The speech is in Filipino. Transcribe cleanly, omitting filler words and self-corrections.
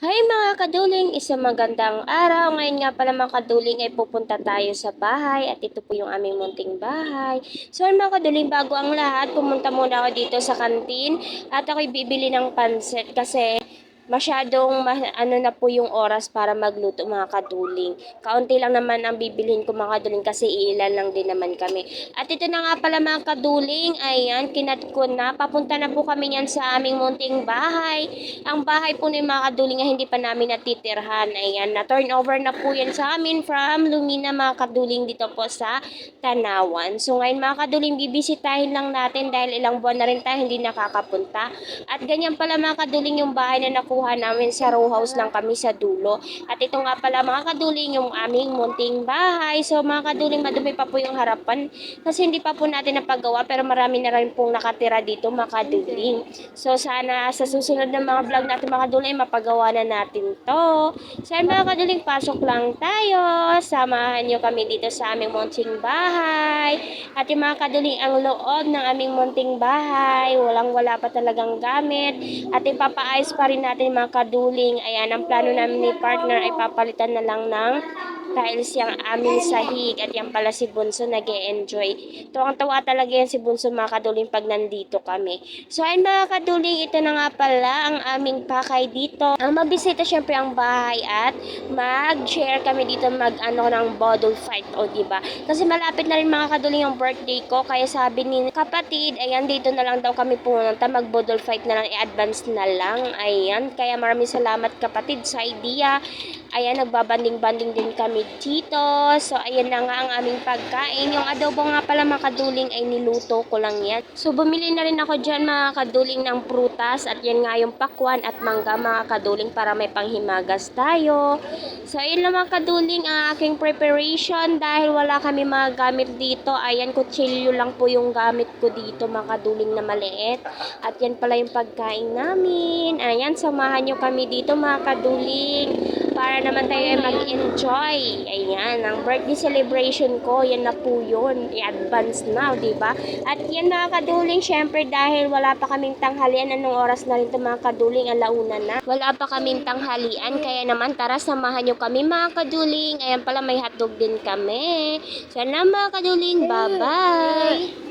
Hi mga kaduling, isang magandang araw. Ngayon nga pala mga kaduling ay pupunta tayo sa bahay at ito po yung aming munting bahay. So mga kaduling, bago ang lahat, pumunta muna ako dito sa kantin at ako'y bibili ng pansit kasi ano na po yung oras para magluto mga kaduling. Kaunti lang naman ang bibilhin ko mga kaduling kasi ilan lang din naman kami. At ito na nga pala mga kaduling, ayan, kinat ko na. Papunta na po kami yan sa aming munting bahay. Ang bahay po ng mga kaduling ay hindi pa namin natitirhan. Ayan, na turnover na po yan sa amin from Lumina mga kaduling dito po sa Tanawan. So ngayon mga kaduling, bibisitahin lang natin dahil ilang buwan na rin tayo hindi nakakapunta. At ganyan pala mga kaduling yung bahay na nakuha namin sa row house lang kami sa dulo. At ito nga pala mga kaduling yung aming munting bahay. So mga kaduling, madumi pa po yung harapan kasi hindi pa po natin napagawa pero marami na rin pong nakatira dito mga kaduling. So sana sa susunod na mga vlog natin mga kaduling, mapagawa na natin to. So mga kaduling, pasok lang tayo. Samahan nyo kami dito sa aming munting bahay. At yung mga kaduling, ang loob ng aming munting bahay, walang-wala pa talagang gamit. At ipapaayos pa rin natin mga kaduling. Ayan, ang plano namin ni partner ay papalitan na lang ng tiles yung aming sahig. At yan pala si Bunso nag-e-enjoy. Tuwang-tuwa talaga yan si Bunso mga kaduling pag nandito kami. So ayun mga kaduling, ito na nga pala ang aming pakay dito. Ang mabisita syempre ang bahay at mag-share kami dito mag-ano ng bottle fight, o diba? Kasi malapit na rin mga kaduling ang birthday ko, kaya sabi ni kapatid, ayan, dito na lang daw kami pumunta, mag-bottle fight na lang, i-advance na lang. Ayan, kaya maraming salamat kapatid sa idea. Ayan, nagbabanding-banding din kami dito. So, ayan na nga ang aming pagkain. Yung adobo nga pala mga kaduling ay niluto ko lang yan. So, bumili na rin ako dyan mga kaduling ng prutas. At yan nga yung pakwan at mangga mga kaduling para may panghimagas tayo. So, ayun lang mga kaduling ang aking preparation dahil wala kami mga gamit dito. Ayan, kutsilyo lang po yung gamit ko dito mga kaduling na maliit. At yan pala yung pagkain namin. Ayan, samahan nyo kami dito mga kaduling para naman tayo ay mag-enjoy. Ayan, ang birthday celebration ko, yan na po yun. I-advance na, diba? At yan mga kaduling, syempre dahil wala pa kaming tanghalian, anong oras na rin ito mga kaduling, alauna na. Wala pa kaming tanghalian, kaya naman tara samahan nyo kami mga kaduling. Ayan pala, may hotdog din kami. Sana mga kaduling, bye-bye!